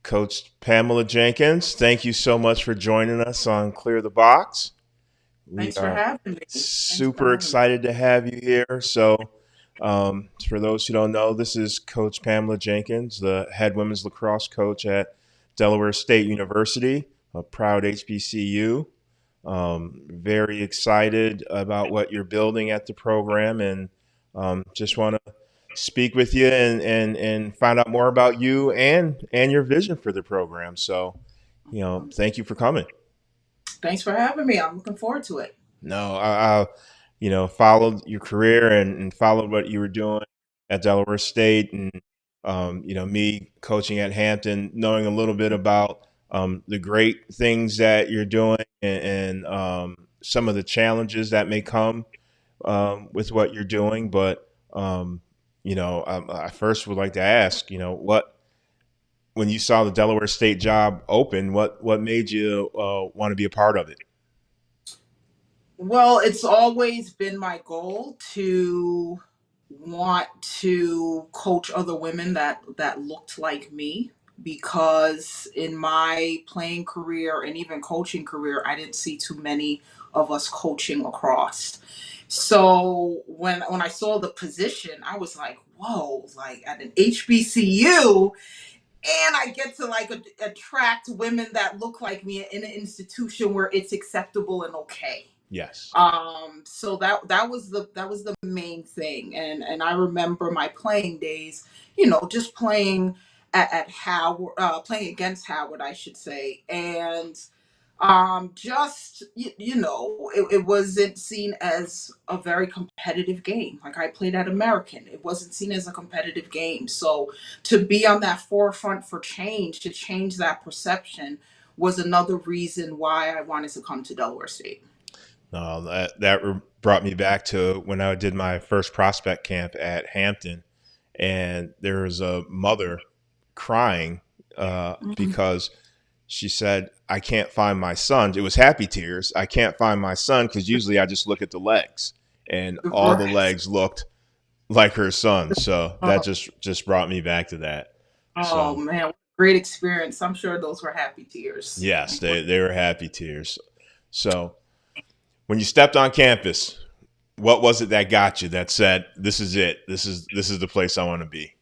Coach Pamela Jenkins, thank you so much for joining us on Clear the Box. We Thanks for are having me. Thanks for super having me. excited to have you here. For those who don't know, this is Coach Pamela Jenkins, the head women's lacrosse coach at Delaware State University, a proud HBCU. Very excited about what you're building at the program, and just want to speak with you and find out more about you and your vision for the program. So, thank you for coming. Thanks for having me. I'm looking forward to it. No, I followed your career and followed what you were doing at Delaware State, and me coaching at Hampton, knowing a little bit about the great things that you're doing and some of the challenges that may come with what you're doing. But I first would like to ask, what when you saw the Delaware State job open, what made you want to be a part of it? Well, it's always been my goal to want to coach other women that looked like me because in my playing career and even coaching career, I didn't see too many of us coaching lacrosse. So when I saw the position, I was like, whoa, like at an HBCU, and I get to attract women that look like me in an institution where it's acceptable and okay. Yes. So that was the main thing, and I remember my playing days, just playing at Howard, playing against Howard, I should say, and just it wasn't seen as a very competitive game. Like I played at American, it wasn't seen as a competitive game. So to be on that forefront for change, to change that perception, was another reason why I wanted to come to Delaware State. That brought me back to when I did my first prospect camp at Hampton, and there was a mother crying Mhm. because she said, "I can't find my son." It was happy tears. I can't find my son because usually I just look at the legs, and all the Right. legs looked like her son. So that Oh, just brought me back to that. oh, So man, great experience. I'm sure those were happy tears. yes, they were happy tears. So when you stepped on campus, what was it that got you that said, "This is it. This is the place I want to be"?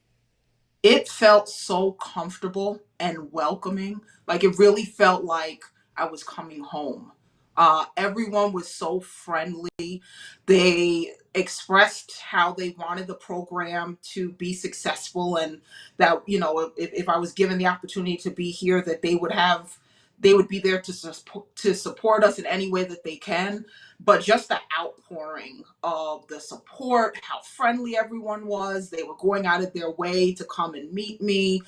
It felt so comfortable and welcoming. Like it really felt like I was coming home. Everyone was so friendly. They expressed how they wanted the program to be successful, and that if I was given the opportunity to be here, that they would be there to support us in any way that they can. But just the outpouring of the support, how friendly everyone was, they were going out of their way to come and meet me.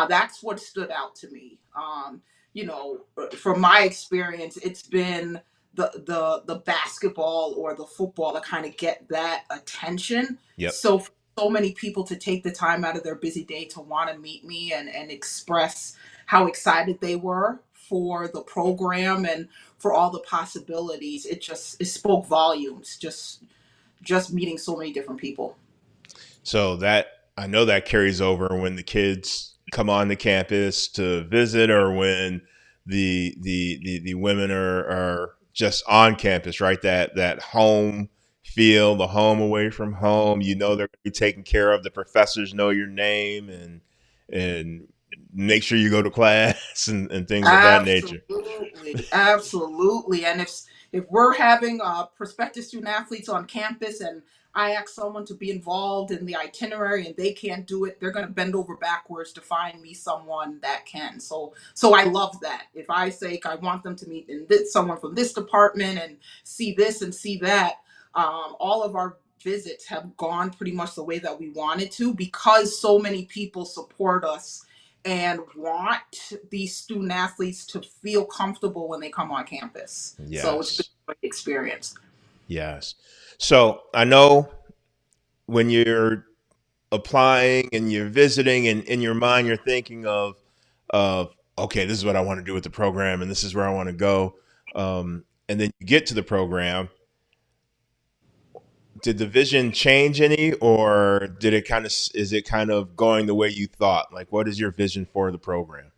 That's what stood out to me. From my experience, it's been the basketball or the football that kind of get that attention. Yep. So for so many people to take the time out of their busy day to want to meet me and express how excited they were for the program and for all the possibilities, it spoke volumes. Just meeting so many different people. So that I know that carries over when the kids come on the campus to visit, or when the women are just on campus, right? That home feel, the home away from home. You know they're going to be taken care of. The professors know your name and make sure you go to class and things of that nature. Absolutely, absolutely. And if we're having prospective student athletes on campus, and I ask someone to be involved in the itinerary and they can't do it, they're going to bend over backwards to find me someone that can. So I love that. If I say I want them to meet someone from this department and see this and see that, all of our visits have gone pretty much the way that we wanted to because so many people support us and want these student athletes to feel comfortable when they come on campus. So it's been Yes. a great experience. Yes. So I know when you're applying and you're visiting, and in your mind you're thinking of okay, this is what I want to do with the program and this is where I want to go, and then you get to the program. Did the vision change any, or did it kind of is it kind of going the way you thought? Like, what is your vision for the program?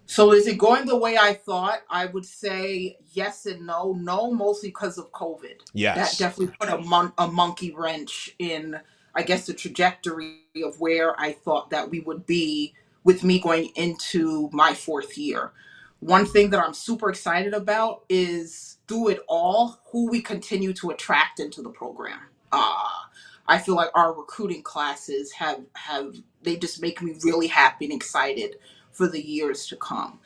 So is it going the way I thought? I would say yes and no. No, mostly because of COVID. That Yes. definitely put a monkey wrench in, I guess, the trajectory of where I thought that we would be with me going into my fourth year. One thing that I'm super excited about is through it all, who we continue to attract into the program. I feel like our recruiting classes have they just make me really happy and excited for the years to come.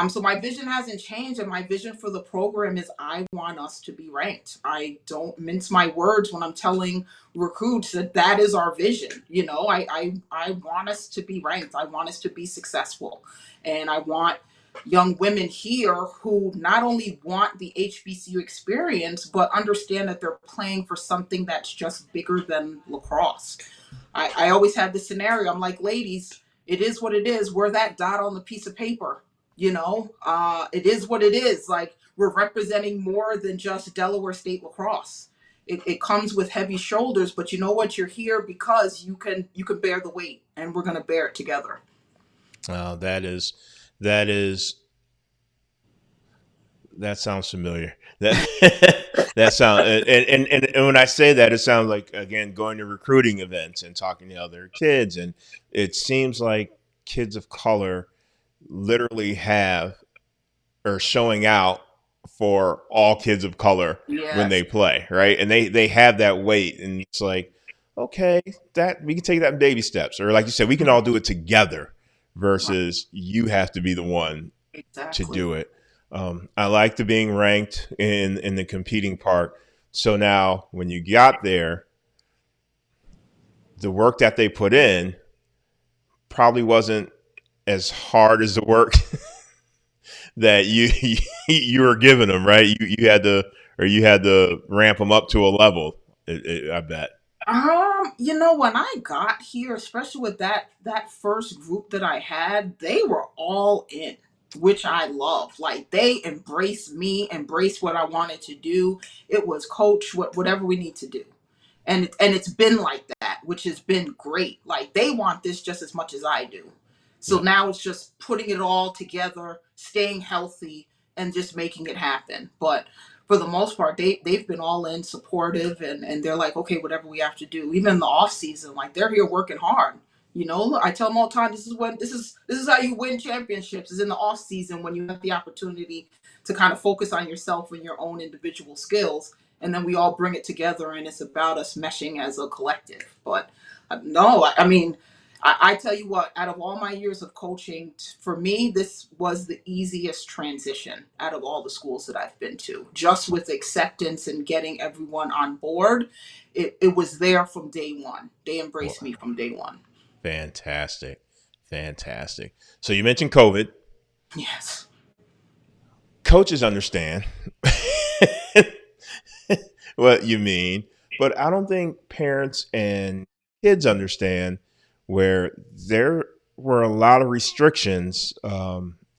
So my vision hasn't changed, and my vision for the program is I want us to be ranked. I don't mince my words when I'm telling recruits that that is our vision. You know, I want us to be ranked. I want us to be successful, and I want young women here who not only want the HBCU experience but understand that they're playing for something that's just bigger than lacrosse. I always have this scenario. I'm like, ladies, it is what it is. We're that dot on the piece of paper. It is what it is. Like, we're representing more than just Delaware State lacrosse. It comes with heavy shoulders, but you know what? You're here because you can bear the weight, and we're gonna bear it together. That is that sounds familiar. That that sound and when I say that, it sounds like again going to recruiting events and talking to other kids, and it seems like kids of color literally have or showing out for all kids of color when Yes. they play, right? And they have that weight, and it's like, okay, that we can take that in baby steps, or like you said, we can all do it together. Right. Versus you have to be the one to Exactly. do it. I like the being ranked in the competing part. So now, when you got there, the work that they put in probably wasn't as hard as the work that you were giving them, right? You had to or you had to ramp them up to a level. I bet. When I got here, especially with that first group that I had, they were all in, which I love. Like, they embraced me, embraced what I wanted to do. It was coach, whatever we need to do. And it's been like that, which has been great. Like, they want this just as much as I do. So Yeah. now it's just putting it all together, staying healthy, and just making it happen. But for the most part, they've been all in, supportive, and they're like, okay, whatever we have to do. Even in the off season, like, they're here working hard. I tell them all the time, this is how you win championships, is in the off season, when you have the opportunity to kind of focus on yourself and your own individual skills, and then we all bring it together, and it's about us meshing as a collective. But no, I mean, I tell you what, out of all my years of coaching, for me, this was the easiest transition out of all the schools that I've been to. Just with acceptance and getting everyone on board, it was there from day one. They embraced me Well, from day one. fantastic, fantastic. So you mentioned COVID. Yes. Coaches understand what you mean, but I don't think parents and kids understand where there were a lot of restrictions.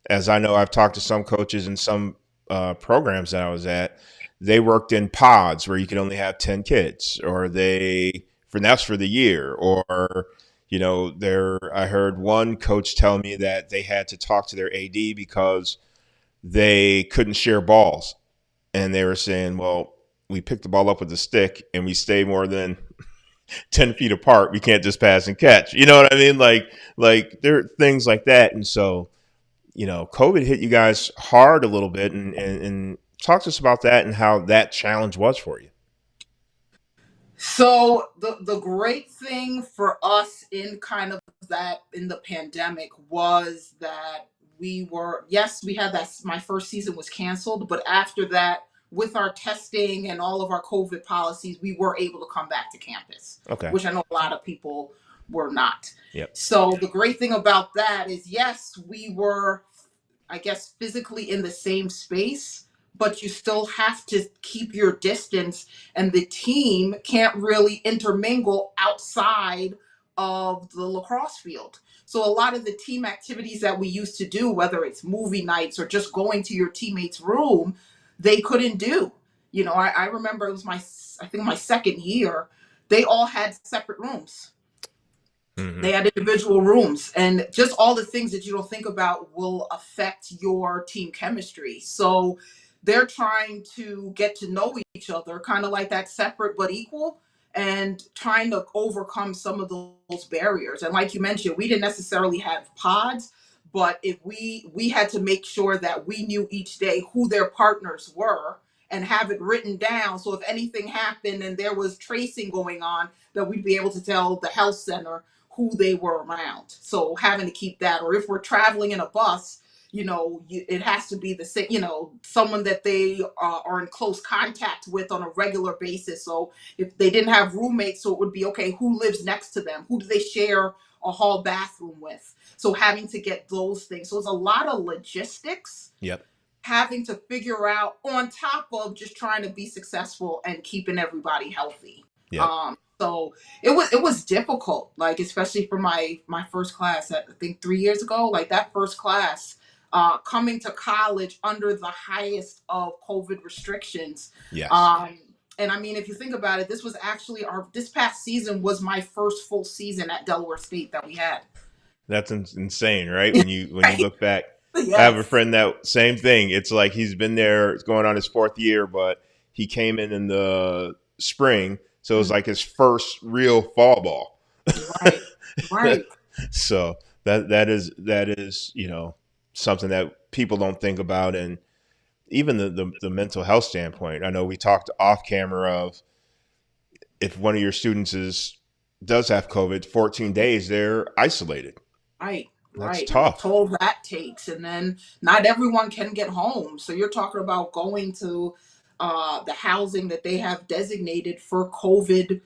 As I know, I've talked to some coaches in some programs that I was at. They worked in pods where you could only have 10 kids, or that's for the year, or there. I heard one coach tell me that they had to talk to their AD because they couldn't share balls, and they were saying, well, we pick the ball up with a stick and we stay more than 10 feet apart. We can't just pass and catch. You know what I mean? Like there are things like that. And so, COVID hit you guys hard a little bit, and talk to us about that and how that challenge was for you. So the great thing for us in kind of that in the pandemic was that we had that. My first season was canceled, but after that, with our testing and all of our COVID policies, we were able to come back to campus, Okay. which I know a lot of people were not. Yep. So the great thing about that is, yes, we were, I guess, physically in the same space, but you still have to keep your distance, and the team can't really intermingle outside of the lacrosse field. So a lot of the team activities that we used to do, whether it's movie nights or just going to your teammate's room, they couldn't do. I remember it was I think my second year, they all had separate rooms. Hmm. They had individual rooms, and just all the things that you don't think about will affect your team chemistry. So they're trying to get to know each other, kind of like that separate but equal, and trying to overcome some of those barriers. And like you mentioned, we didn't necessarily have pods, but if we had to make sure that we knew each day who their partners were and have it written down, so if anything happened and there was tracing going on, that we'd be able to tell the health center who they were around. So having to keep that, or if we're traveling in a bus, it has to be the same, someone that they are in close contact with on a regular basis. So if they didn't have roommates, so it would be, okay, who lives next to them? Who do they share a hall bathroom with? So having to get those things. So it's a lot of logistics Yep. having to figure out, on top of just trying to be successful and keeping everybody healthy. Yep. So it was difficult, like especially for my first class, I think 3 years ago, like that first class, coming to college under the highest of COVID restrictions. Yes. Um, and I mean, if you think about it, this was actually this past season was my first full season at Delaware State that we had. That's insane, right? When you Right? look back, I have a Yes. friend that same thing. It's like he's been there, it's going on his fourth year, but he came in the spring, so it was Mm. like his first real fall ball. Right. Right. So that is something that people don't think about, and even the mental health standpoint. I know we talked off camera of, if one of your students does have COVID, 14 days they're isolated. Right, That's right. And the tough. toll that takes. And then not everyone can get home. So you're talking about going to the housing that they have designated for COVID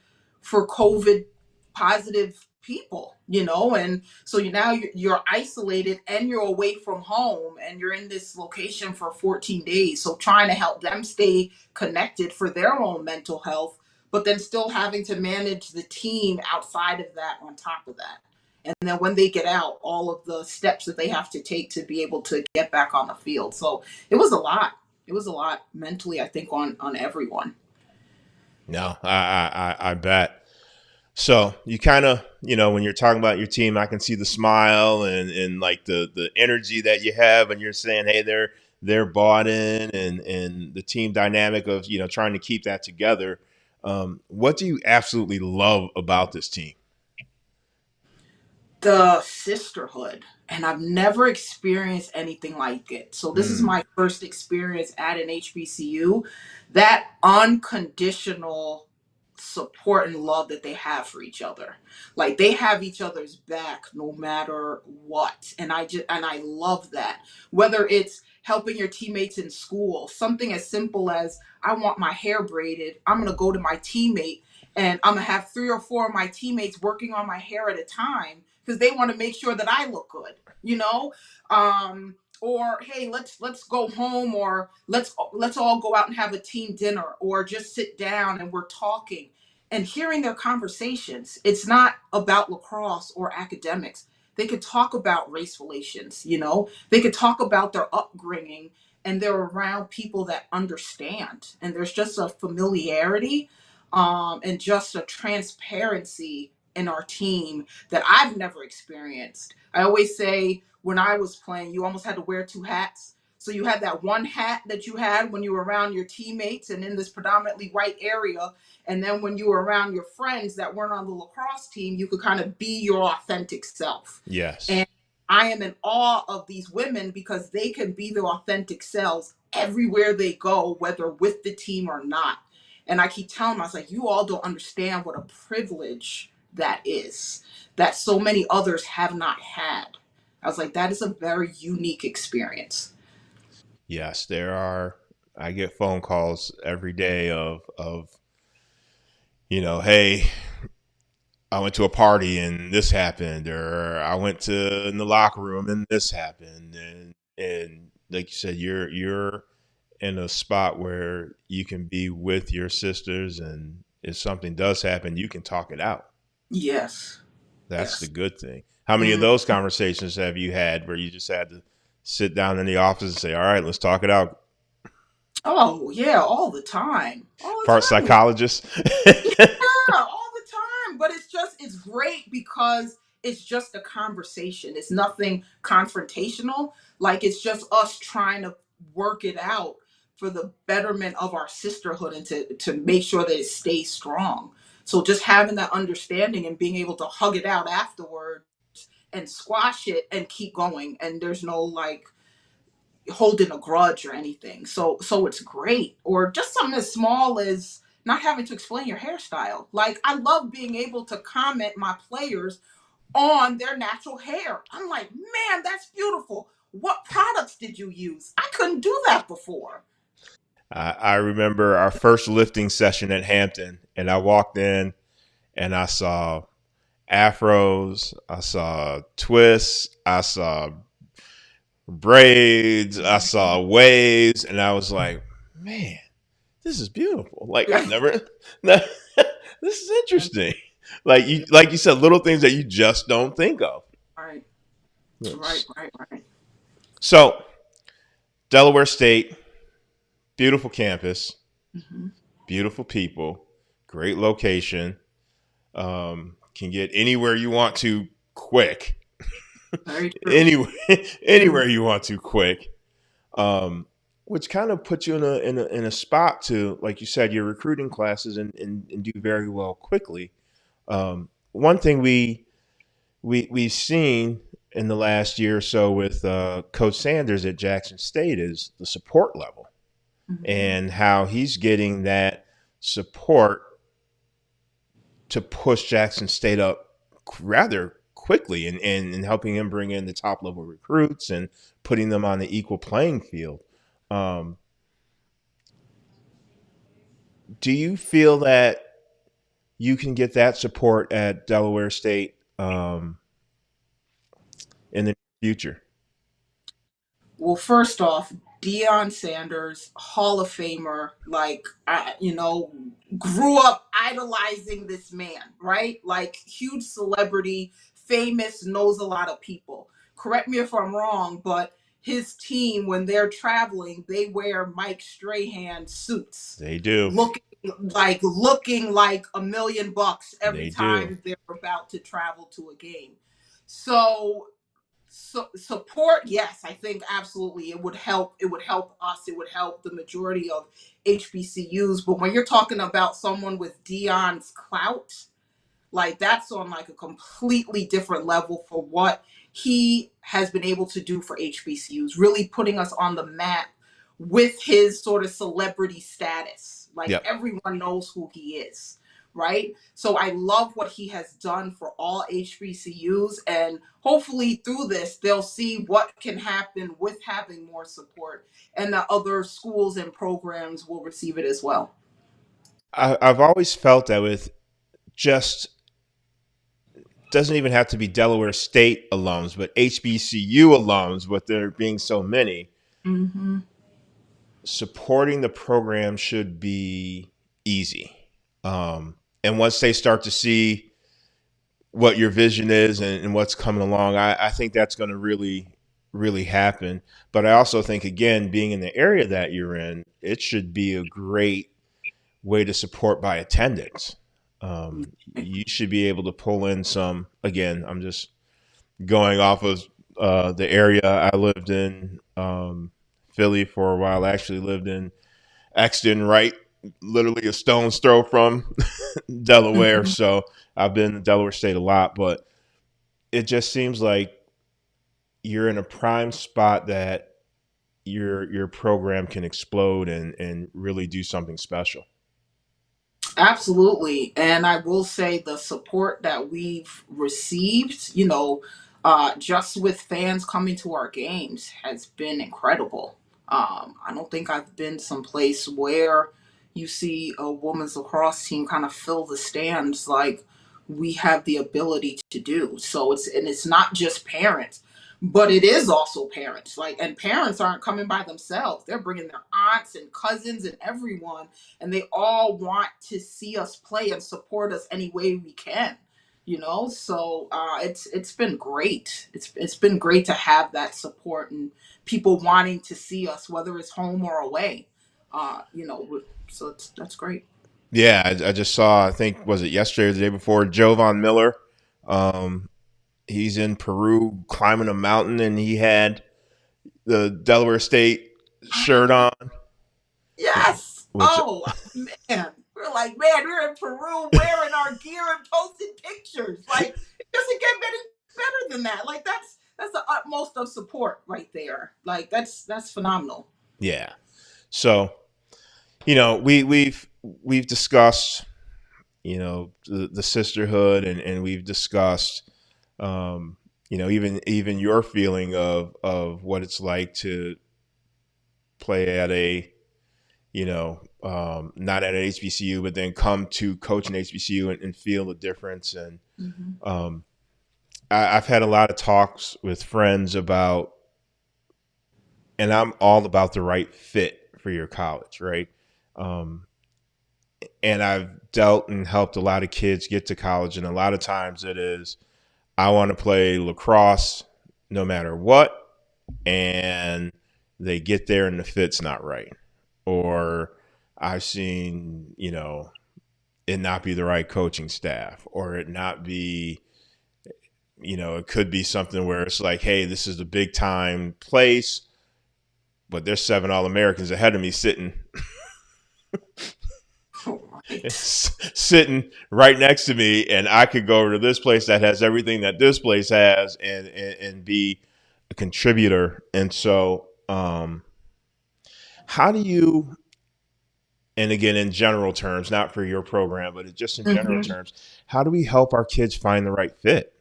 positive people, and so you're isolated and you're away from home and you're in this location for 14 days. So trying to help them stay connected for their own mental health, but then still having to manage the team outside of that on top of that. And then when they get out, all of the steps that they have to take to be able to get back on the field. So it was a lot. It was a lot mentally, I think, on everyone. No, I bet. So you kind of, when you're talking about your team, I can see the smile and like the energy that you have, and you're saying, hey, they're bought in, and the team dynamic of trying to keep that together. What do you absolutely love about this team? The sisterhood, and I've never experienced anything like it. So this is Mm, my first experience at an HBCU. That unconditional support and love that they have for each other, like they have each other's back no matter what. And I love that. Whether it's helping your teammates in school, something as simple as, I want my hair braided, I'm going to go to my teammate and I'm going to have three or four of my teammates working on my hair at a time because they want to make sure that I look good, or hey, let's go home, or let's all go out and have a team dinner, or just sit down and we're talking and hearing their conversations. It's not about lacrosse or academics. They could talk about race relations, they could talk about their upbringing, and they're around people that understand, and there's just a familiarity, and just a transparency in our team that I've never experienced. I always say, when I was playing, you almost had to wear two hats. So you had that one hat that you had when you were around your teammates and in this predominantly white area. And then when you were around your friends that weren't on the lacrosse team, you could kind of be your authentic self. yes. And I am in awe of these women because they can be their authentic selves everywhere they go, whether with the team or not. And I keep telling them, I was like, you all don't understand what a privilege that is, that so many others have not had. I was like, that is a very unique experience. Yes, there are. I get phone calls every day of hey, I went to a party and this happened, or I went to in the locker room and this happened, and like you said, you're in a spot where you can be with your sisters, and if something does happen, you can talk it out. Yes. That's the Yes. good thing. How many of Mm. those conversations have you had where you just had to sit down in the office and say, "All right, let's talk it out"? Oh, yeah, all the time. All the Part time. psychologist. Yeah, all the time. But it's great because it's just a conversation. It's nothing confrontational. Like it's just us trying to work it out for the betterment of our sisterhood and to make sure that it stays strong. So just having that understanding and being able to hug it out afterward and squash it and keep going, and there's no like holding a grudge or anything. So it's great. Or just something as small as not having to explain your hairstyle. Like I love being able to comment my players on their natural hair. I'm like, man, that's beautiful. What products did you use? I couldn't do that before. I remember our first lifting session at Hampton, and I walked in and I saw afros, I saw twists, I saw braids, I saw waves, and I was like, man, this is beautiful. Like I've never, this is interesting. Like you said, little things that you just don't think of. Right, right, Yes. right, right. So Delaware State, beautiful campus, Hmm. beautiful people, great location. Can get anywhere you want to quick. Very true. Anywhere, anywhere you want to quick. Um, which kind of puts you in a spot to, like you said, your recruiting classes and do very well quickly. One thing we've seen in the last year or so with Coach Sanders at Jackson State is the support level Hmm. and how he's getting that support to push Jackson State up rather quickly and helping him bring in the top level recruits and putting them on the equal playing field. Um, do you feel that you can get that support at Delaware State in the future? Well, first off, Deion Sanders, Hall of Famer, like grew up idolizing this man, right? Like huge celebrity, famous, knows a lot of people. Correct me if I'm wrong, but his team, when they're traveling, they wear Mike Strahan suits, They do. looking looking like $1 million every They do. time they're about to travel to a game. So support, yes, I think absolutely it would help us, it would help the majority of HBCUs. But when you're talking about someone with Dion's clout, like that's on like a completely different level for what he has been able to do for HBCUs, really putting us on the map with his sort of celebrity status. Like Yep. everyone knows who he is, right? So I love what he has done for all HBCUs, and hopefully through this they'll see what can happen with having more support, and that other schools and programs will receive it as well. I've always felt that with just doesn't even have to be Delaware State alums, but HBCU alums, with there being so many, Mm-hmm. supporting the program should be easy. And once they start to see what your vision is and what's coming along, I think that's going to really happen. But I also think, again, being in the area that you're in, it should be a great way to support by attendance. You should be able to pull in some. Again, I'm just going off of the area I lived in, Philly for a while. I actually lived in Exton, right, literally a stone's throw from Delaware. Mm-hmm. So I've been to Delaware State a lot, but it just seems like you're in a prime spot that your program can explode and really do something special. Absolutely. And I will say the support that we've received, just with fans coming to our games has been incredible. I don't think I've been someplace where you see a women's lacrosse team kind of fill the stands like we have the ability to do. So it's not just parents, but it is also parents. Like, and parents aren't coming by themselves. They're bringing their aunts and cousins and everyone, and they all want to see us play and support us any way we can. So it's been great. It's been great to have that support and people wanting to see us, whether it's home or away. So that's great. Yeah, I just saw. I think was it yesterday or the day before. Jovan Miller, um, he's in Peru climbing a mountain, and he had the Delaware State shirt on, Yes. which Oh man, we're like, man, we're in Peru wearing our gear and posting pictures. Like, it doesn't get better than that. Like, that's the utmost of support right there. Like, that's phenomenal. yeah. So we've discussed the sisterhood, and we've discussed even your feeling of what it's like to play at a not at an HBCU, but then come to coach an HBCU and feel the difference. And Mm-hmm. um, I've had a lot of talks with friends about, and I'm all about the right fit for your college, right? Um, and I've dealt and helped a lot of kids get to college, and a lot of times it is, I want to play lacrosse no matter what, and they get there and the fit's not right. Or I've seen, it not be the right coaching staff, or it not be, it could be something where it's like, hey, this is a big time place, but there's 7 All-Americans ahead of me Right. sitting right next to me, and I could go over to this place that has everything that this place has, and be a contributor. And so, how do you, and again, in general terms, not for your program, but just in general Mm-hmm. terms, how do we help our kids find the right fit?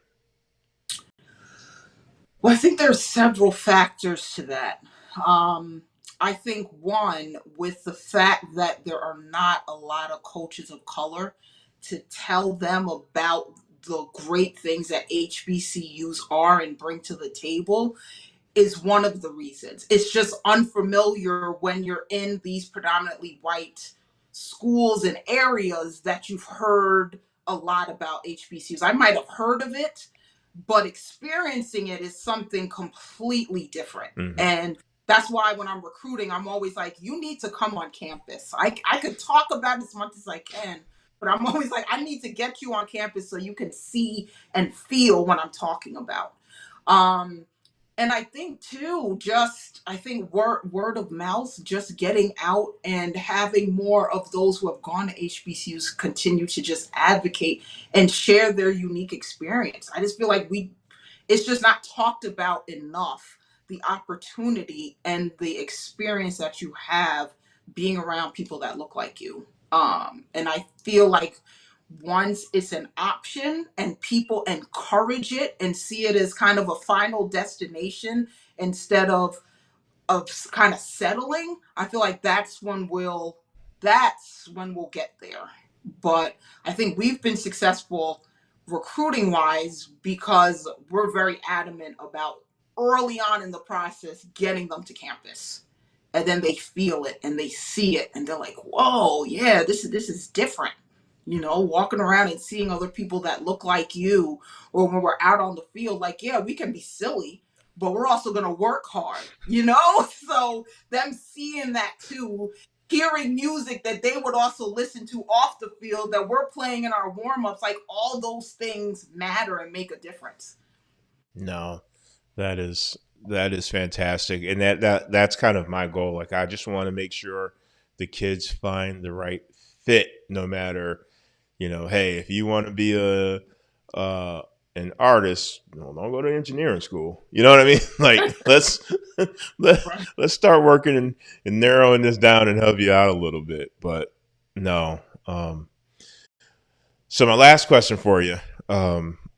Well, I think there's several factors to that. Um, I think one, with the fact that there are not a lot of coaches of color to tell them about the great things that HBCUs are and bring to the table, is one of the reasons. It's just unfamiliar when you're in these predominantly white schools and areas that you've heard a lot about HBCUs. I might have heard of it, but experiencing it is something completely different. Mm-hmm. And that's why when I'm recruiting, I'm always like, you need to come on campus. I could talk about it as much as I can, but I'm always like, I need to get you on campus so you can see and feel what I'm talking about. Um, and I think too, just I think word of mouth, just getting out and having more of those who have gone to HBCUs continue to just advocate and share their unique experience. I just feel like it's just not talked about enough, the opportunity and the experience that you have being around people that look like you. And I feel like once it's an option and people encourage it and see it as kind of a final destination instead of kind of settling, I feel like that's when we'll get there. But I think we've been successful recruiting wise because we're very adamant about early on in the process getting them to campus. And then they feel it and they see it and they're like, whoa, yeah, this is different. Walking around and seeing other people that look like you, or when we're out on the field, like, yeah, we can be silly, but we're also going to work hard. So them seeing that too, hearing music that they would also listen to off the field that we're playing in our warm-ups, like all those things matter and make a difference. No, that is that is fantastic, and that's kind of my goal. Like, I just want to make sure the kids find the right fit, no matter, hey, if you want to be a an artist, don't go to engineering school. You know what I mean? Like, let, Right. let's start working and narrowing this down and help you out a little bit. But no. So my last question for you,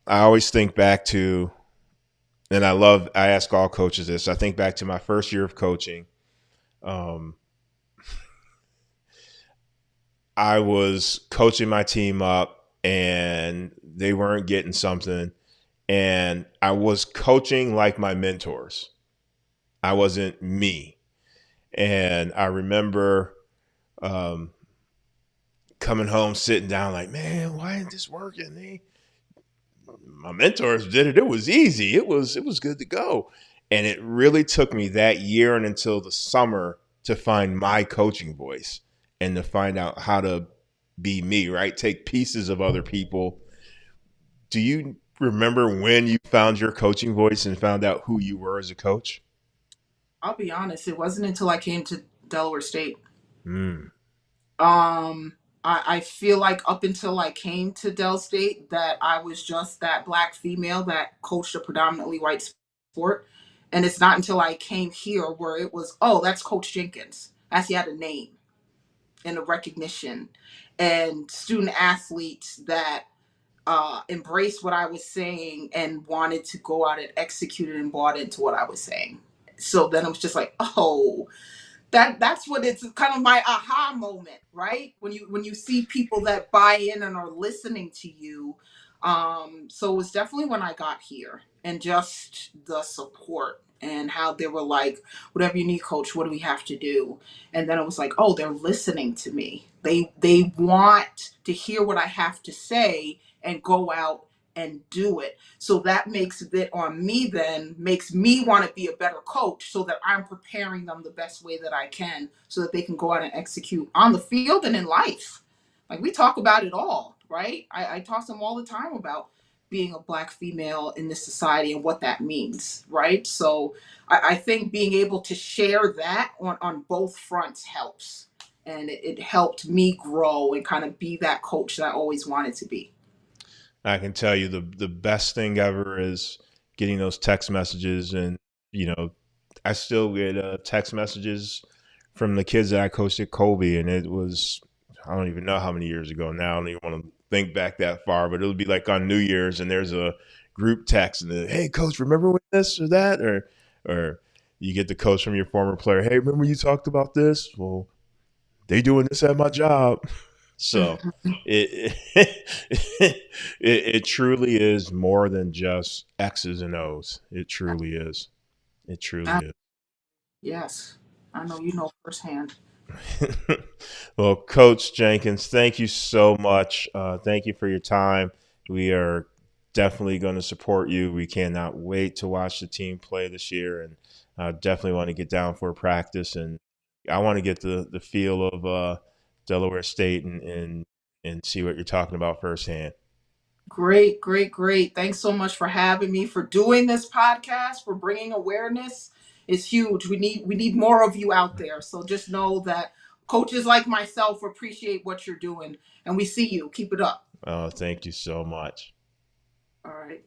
I always think back to, and I ask all coaches this. I think back to my first year of coaching. Um, I was coaching my team up, and they weren't getting something, and I was coaching like my mentors. I wasn't me. And I remember um, coming home, sitting down, like, man, why isn't this working? My mentors did it. It was easy. It was good to go. And it really took me that year and until the summer to find my coaching voice and to find out how to be me, right? Take pieces of other people. Do you remember when you found your coaching voice and found out who you were as a coach? I'll be honest, it wasn't until I came to Delaware State. Mm. Um, I feel like up until I came to Del State that I was just that black female that coached a predominantly white sport. And it's not until I came here where it was, oh, that's Coach Jenkins. As he had a name and a recognition and student athletes that embraced what I was saying and wanted to go out and execute it and bought into what I was saying. So then it was just like, oh, that's what it's kind of my aha moment, right? When you see people that buy in and are listening to you. So it was definitely when I got here and just the support and how they were like, whatever you need, coach, what do we have to do? And then it was like, oh, they're listening to me. They want to hear what I have to say and go out and do it. So that makes it on me, then makes me want to be a better coach so that I'm preparing them the best way that I can so that they can go out and execute on the field and in life. Like we talk about it all, right? I talk to them all the time about being a black female in this society and what that means, right? So I think being able to share that on both fronts helps. And it helped me grow and kind of be that coach that I always wanted to be. I can tell you the best thing ever is getting those text messages, and you know, I still get text messages from the kids that I coached at Colby, and it was I don't even know how many years ago now. I don't even want to think back that far, but it'll be like on New Year's, and there's a group text, and hey, coach, remember when this or that, or you get the coach from your former player, hey, remember you talked about this? Well, they doing this at my job. So it it truly is more than just X's and O's. It truly is. It truly is. Yes, I know you know firsthand. Well, Coach Jenkins, thank you so much. Thank you for your time. We are definitely going to support you. We cannot wait to watch the team play this year, and definitely want to get down for a practice. And I want to get the feel of Delaware State and see what you're talking about firsthand. Great, great, great. Thanks so much for having me, for doing this podcast, for bringing awareness. It's huge. We need more of you out there. So just know that coaches like myself appreciate what you're doing, and we see you. Keep it up. Oh, thank you so much. All right.